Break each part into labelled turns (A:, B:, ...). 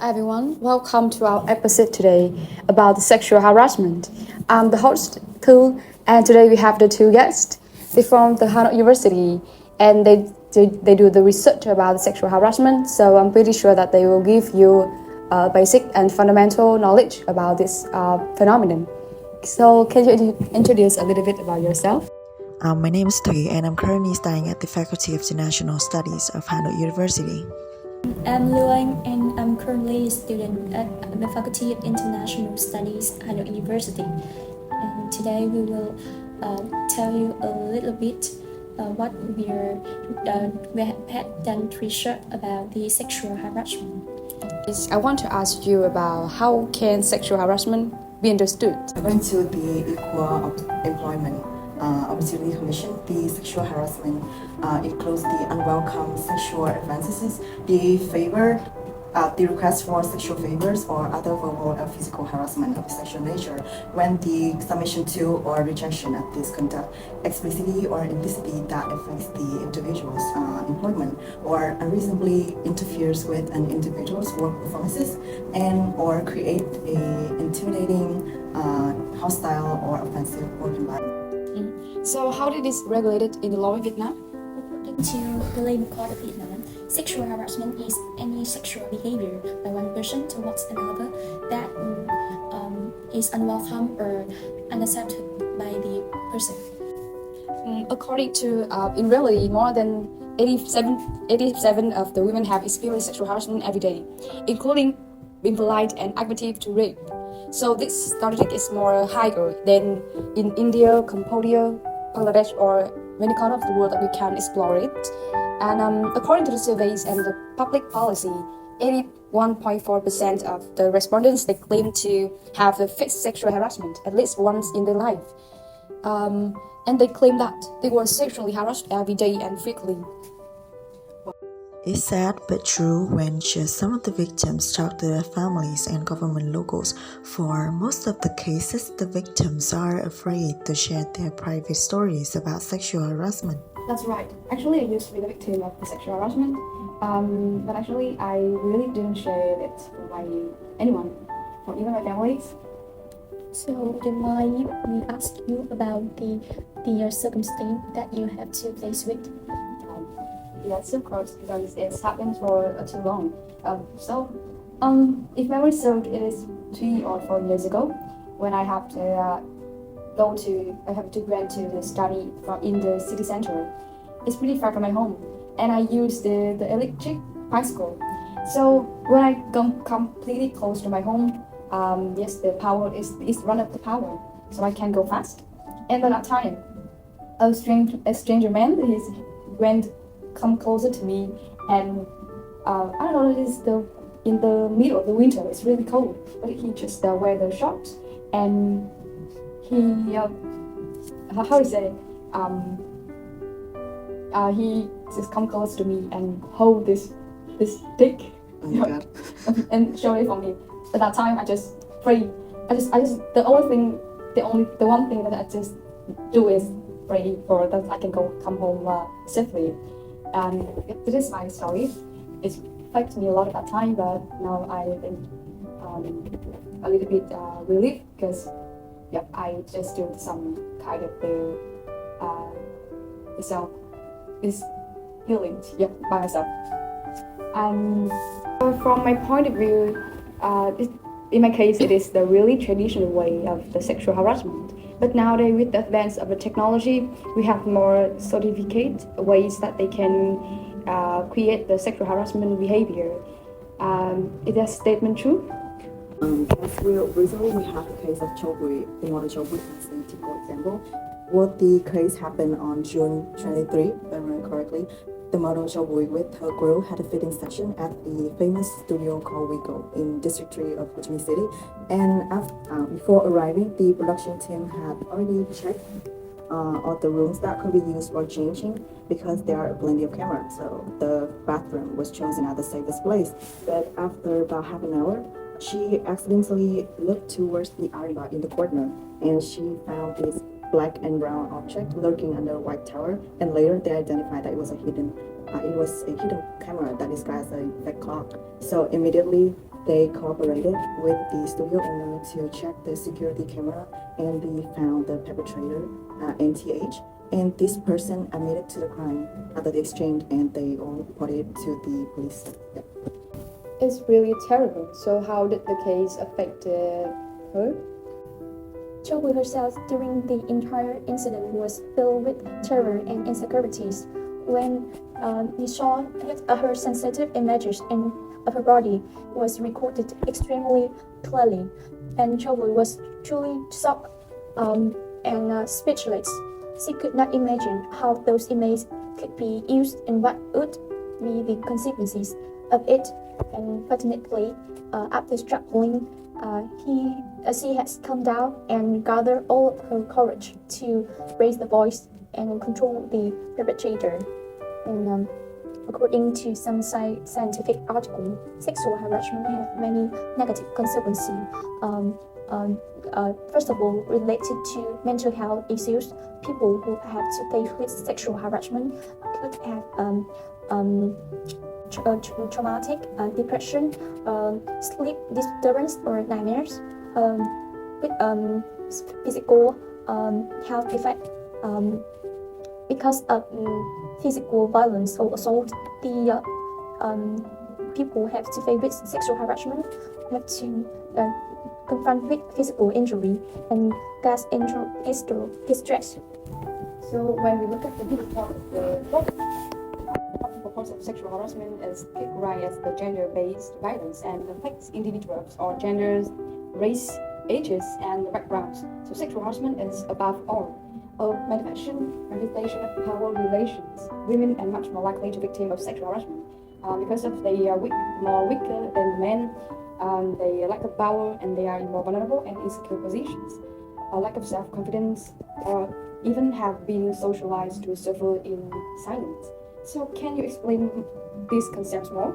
A: everyone, welcome to our episode today about the sexual harassment. I'm the host, Tu, and today we have the two guests. They're from the Hanu University and they do the research about the sexual harassment, so I'm pretty sure that they will give you basic and fundamental knowledge about this phenomenon. So, can you introduce a little bit about yourself?
B: My name is Thuy and I'm currently studying at the Faculty of International Studies of Hanu University.
C: I'm Luang and I'm currently a student at the Faculty of International Studies, Hanu University. And today we will tell you a little bit what we have done research about the sexual harassment.
A: I want to ask you about how can sexual harassment be understood?
D: According to the Equal Employment Opportunity Commission, the sexual harassment includes the unwelcome sexual advances, the request for sexual favors or other verbal or physical harassment of a sexual nature when the submission to or rejection of this conduct explicitly or implicitly that affects the individual's employment or unreasonably interferes with an individual's work performances and or create a intimidating, hostile or offensive work environment.
A: So, how did this regulated in the law in Vietnam?
C: According to the Labor Code of Vietnam, sexual harassment is any sexual behavior by one person towards another that is unwelcome or unaccepted by the person.
A: According to, in reality, more than 87 of the women have experienced sexual harassment every day, including being polite and aggressive to rape. So this statistic is more higher than in India, Cambodia, Bangladesh, or many corners of the world that we can explore it. And according to the surveys and the public policy, 81.4% of the respondents they claim to have faced sexual harassment at least once in their life. And they claim that they were sexually harassed every day and frequently.
B: It's sad but true when just some of the victims talk to their families and government locals. For most of the cases, the victims are afraid to share their private stories about sexual harassment.
A: That's right. Actually, I used to be the victim of the sexual harassment, but actually, I really didn't share it with anyone, or even my families.
C: So, do you mind we ask you about the circumstance that you have to face with?
A: Yes, of course, because it's happened for too long. If memory served, it is 3 or 4 years ago when I have to grant to the study in the city center. It's pretty far from my home, and I use the electric bicycle. So when I come completely close to my home, yes, the power is run up the power, so I can go fast. And at that time, a stranger man, come closer to me, and I don't know, it is in the middle of the winter, it's really cold, but he just wear the shorts, and he how to say he just come close to me and hold this stick.
D: Oh my God.
A: And show it for me. At that time I just pray. The one thing that I just do is pray for that I can come home safely. And it is my story. It affected me a lot at that time, but now I think a little bit relieved because I just do some kind of this healing by myself. And from my point of view, in my case, it is the really traditional way of the sexual harassment. But nowadays, with the advance of the technology, we have more certificate ways that they can create the sexual harassment behavior. Is that statement true?
D: Recently we have the case of Chobui, the model Chobui as a typical example. What the case happened on June 23, if I remember correctly. The model Chobui with her crew had a fitting session at the famous studio called Wigo in District 3 of Ho Chi Minh City. And before arriving, the production team had already checked all the rooms that could be used for changing because there are plenty of cameras. So the bathroom was chosen as the safest place. But after about half an hour, she accidentally looked towards the area in the corner and she found this black and brown object lurking under a white tower, and later they identified that it was a hidden camera that disguised a fake clock. So immediately They cooperated with the studio owner to check the security camera, and they found the perpetrator, NTH, and this person admitted to the crime after the exchange, and they all reported to the police. Yeah.
A: It's really terrible. So how did the case affect her?
C: Cho Hui herself during the entire incident was filled with terror and insecurities. When we saw her sensitive images and of her body was recorded extremely clearly, and Cho Hui was truly shocked and speechless. She could not imagine how those images could be used and what would be the consequences of it. And fortunately, after struggling, she has come down and gathered all of her courage to raise the voice and control the perpetrator. And according to some scientific article, sexual harassment has many negative consequences. First of all, related to mental health issues, people who have to face with sexual harassment could have traumatic depression, sleep disturbance or nightmares, with physical health effect. Because of physical violence or assault, the people have to face with sexual harassment, have to confront with physical injury and cause distress.
A: So when we look at the report of the book, the cause of sexual harassment is categorized as the gender-based violence and affects individuals or genders, race, ages, and backgrounds. So sexual harassment is above all a manifestation of power relations. Women are much more likely to be victim of sexual harassment because of they are weaker than men. They lack of power and they are in more vulnerable and insecure positions. A lack of self-confidence, or even have been socialized to suffer in silence. So can you explain these concepts more?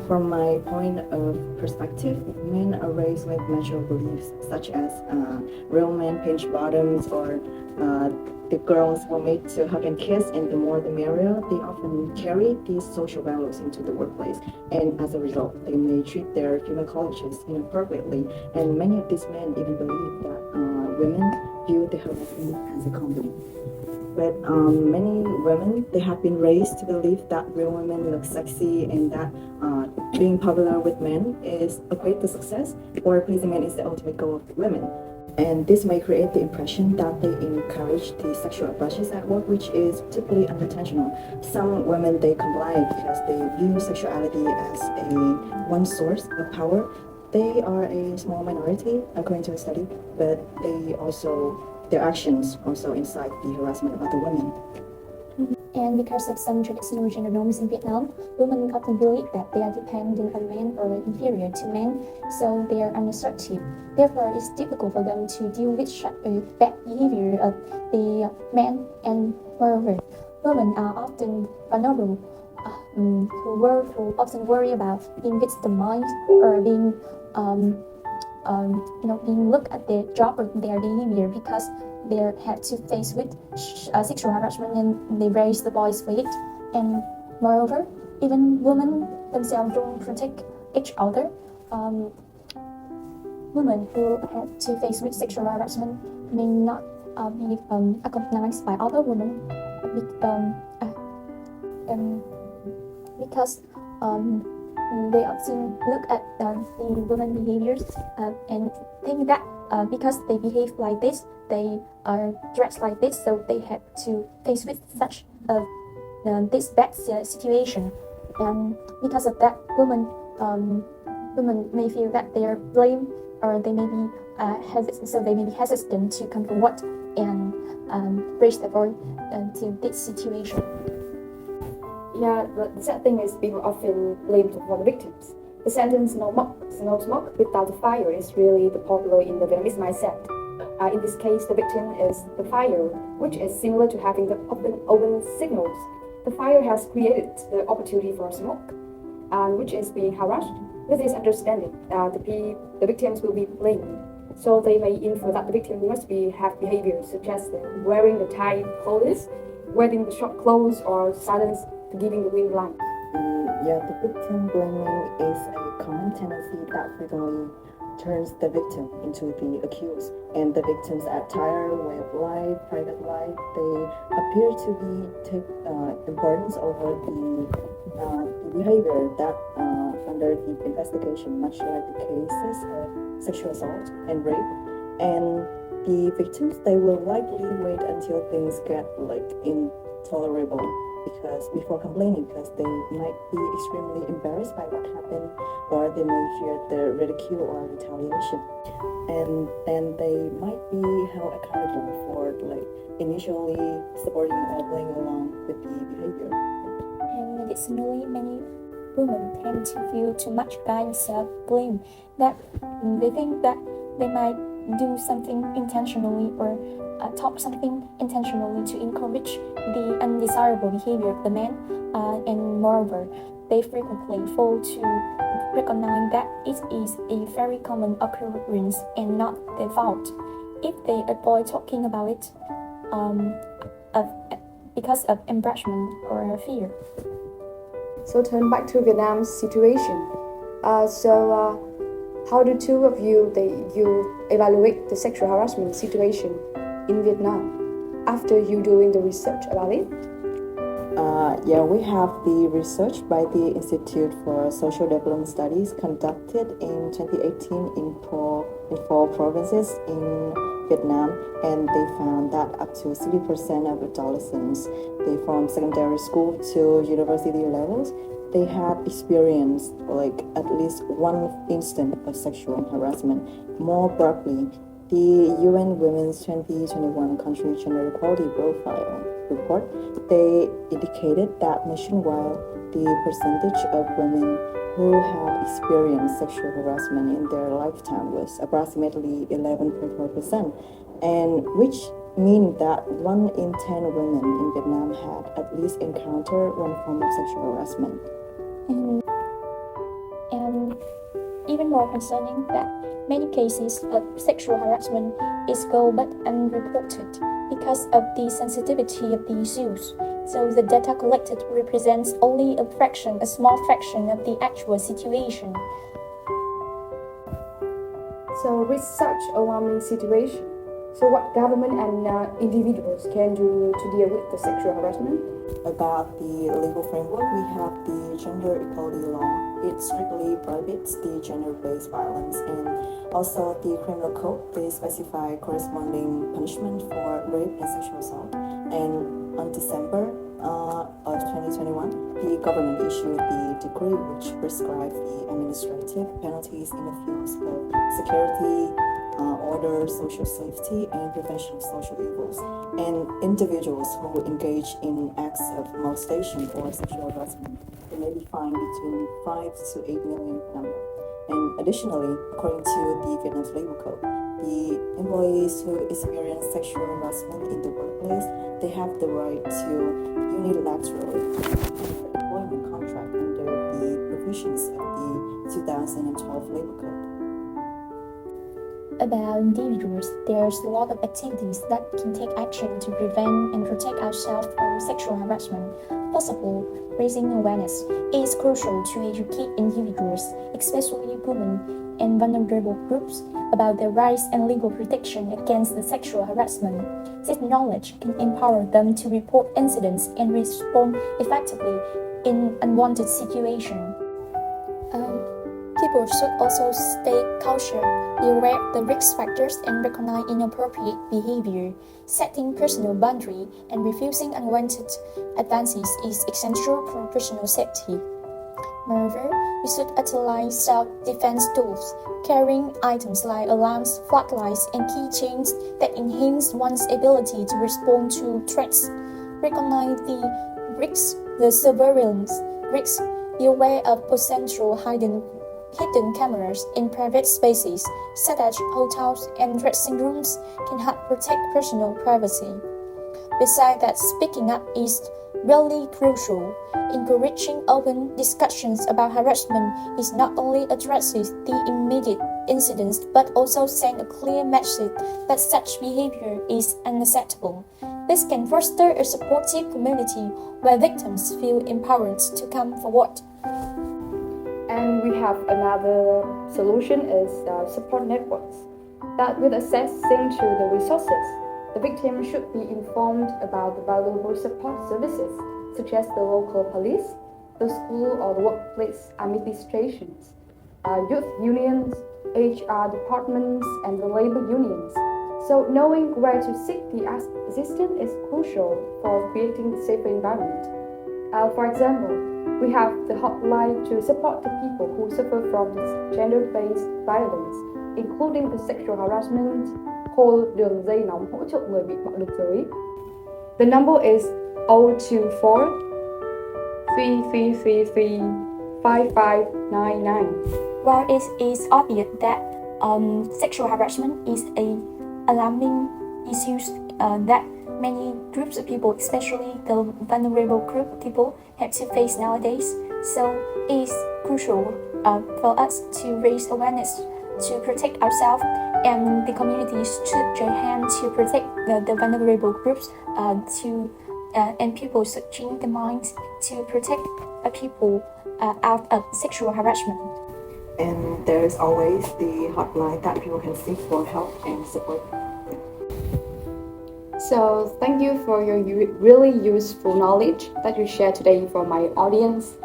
D: From my point of perspective, men are raised with mature beliefs such as real men pinch bottoms, or the girls were made to hug and kiss, and the more the merrier. They often carry these social values into the workplace, and as a result, they may treat their female colleagues inappropriately. And many of these men even believe that women view the harassment as a compliment. But many women, they have been raised to believe that real women look sexy, and that being popular with men is a great success, or pleasing men is the ultimate goal of women. And this may create the impression that they encourage the sexual abuses at work, which is typically unintentional. Some women, they comply because they view sexuality as one source of power. They are a small minority, according to a study, but their actions also incite the harassment of other women.
C: And because of some traditional gender norms in Vietnam, women often believe that they are dependent on men or inferior to men, so they are unassertive. Therefore, it's difficult for them to deal with such a bad behavior of the men. And moreover, women are often vulnerable, who often worry about being victimized or being being looked at their job or their behavior, because they have to face with sexual harassment and they raise the voice for it. And moreover, even women themselves don't protect each other. Women who have to face with sexual harassment may not be accompanied by other women because they often look at the women behaviors and think that because they behave like this, they are dressed like this, so they have to face with such this bad situation. And because of that, women may feel that they are blamed, or they may be hesitant to come forward and raise their voice to this situation.
A: Yeah, but the sad thing is people often blamed for the victims. The sentence "no smoke without the fire" is really the popular in the Vietnamese mindset. In this case, the victim is the fire, which is similar to having the open signals. The fire has created the opportunity for smoke, which is being harassed. With this understanding, the victims will be blamed. So they may infer that the victim must have behaviors such as wearing the tight clothes, wearing the short clothes, or silence, giving the green light.
D: Yeah, the victim blaming is a common tendency that frequently turns the victim into the accused, and the victim's attire, way of life, private life, they appear to be take importance over the behavior that under the investigation, much like the cases of sexual assault and rape. And the victims, they will likely wait until things get like intolerable because before complaining, because they might be extremely embarrassed by what happened, or they may fear the ridicule or retaliation, and then they might be held accountable for like initially supporting or playing along with the behavior.
C: And additionally, many women tend to feel too much by self-blame, that they think that they might do something intentionally or talk something intentionally to encourage the undesirable behavior of the man, and moreover, they frequently fail to recognize that it is a very common occurrence and not their fault. If they avoid talking about it of, because of embarrassment or fear.
A: So turn back to Vietnam's situation. How do two of you evaluate the sexual harassment situation in Vietnam after you doing the research about it?
D: Yeah, we have the research by the Institute for Social Development Studies conducted in 2018 in four provinces in Vietnam, and they found that up to 60% of adolescents, they from secondary school to university levels, they had experienced like at least one instance of sexual harassment. More broadly, the UN Women's 2021 Country Gender Equality Profile report, they indicated that nationwide, the percentage of women who had experienced sexual harassment in their lifetime was approximately 11.4%, and which means that 1 in 10 women in Vietnam had at least encountered one form of sexual harassment.
C: And even more concerning that many cases of sexual harassment is go but unreported because of the sensitivity of the issues. So the data collected represents only a small fraction of the actual situation.
A: So with such alarming situation, so what government and individuals can do to deal with the sexual harassment?
D: About the legal framework, we have the gender equality law. It strictly prohibits the gender-based violence, and also the criminal code, they specify corresponding punishment for rape and sexual assault. And on December of 2021, the government issued the decree which prescribes the administrative penalties in the fields of security, order, social safety, and prevention of social evils. And individuals who engage in acts of molestation or sexual harassment, they may be fined between 5 to 8 million number. And additionally, according to the Vietnam's labor code, the employees who experience sexual harassment in the workplace, they have the right to unilaterally terminate the employment contract under the provisions of the 2012 labor code.
C: About individuals, there's a lot of activities that can take action to prevent and protect ourselves from sexual harassment. First of all, raising awareness is crucial to educate individuals, especially women and vulnerable groups, about their rights and legal protection against the sexual harassment. This knowledge can empower them to report incidents and respond effectively in unwanted situations. People should also stay cautious, be aware of the risk factors, and recognize inappropriate behavior. Setting personal boundaries and refusing unwanted advances is essential for personal safety. Moreover, we should utilize self-defense tools, carrying items like alarms, floodlights, and keychains that enhance one's ability to respond to threats. Recognize the risks, the surveillance risks, be aware of potential hidden cameras in private spaces, such as hotels and dressing rooms, can help protect personal privacy. Besides that, speaking up is really crucial. Encouraging open discussions about harassment is not only addresses the immediate incidents but also send a clear message that such behavior is unacceptable. This can foster a supportive community where victims feel empowered to come forward
A: And we have another solution is support networks. That with accessing to the resources, the victim should be informed about the valuable support services, such as the local police, the school or the workplace administrations, youth unions, HR departments, and the labor unions. So knowing where to seek the assistance is crucial for creating a safer environment. For example, we have the hotline to support the people who suffer from gender-based violence, including the sexual harassment, call đường dây nóng hỗ trợ người bị bạo lực giới. The number is 024 3333 5599.
C: While it is obvious that sexual harassment is a alarming issue that many groups of people, especially the vulnerable group of people, have to face nowadays, so it is crucial for us to raise awareness to protect ourselves, and the communities should join hands to protect the vulnerable groups and people should change their minds to protect people out of sexual harassment.
D: And there is always the hotline that people can seek for help and support.
A: So thank you for your really useful knowledge that you shared today for my audience.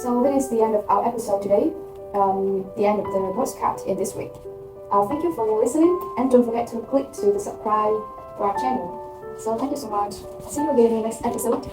A: So that is the end of our episode today, the end of the postcard in this week. Thank you for your listening, and don't forget to click to the subscribe to our channel. So thank you so much. See you again in the next episode.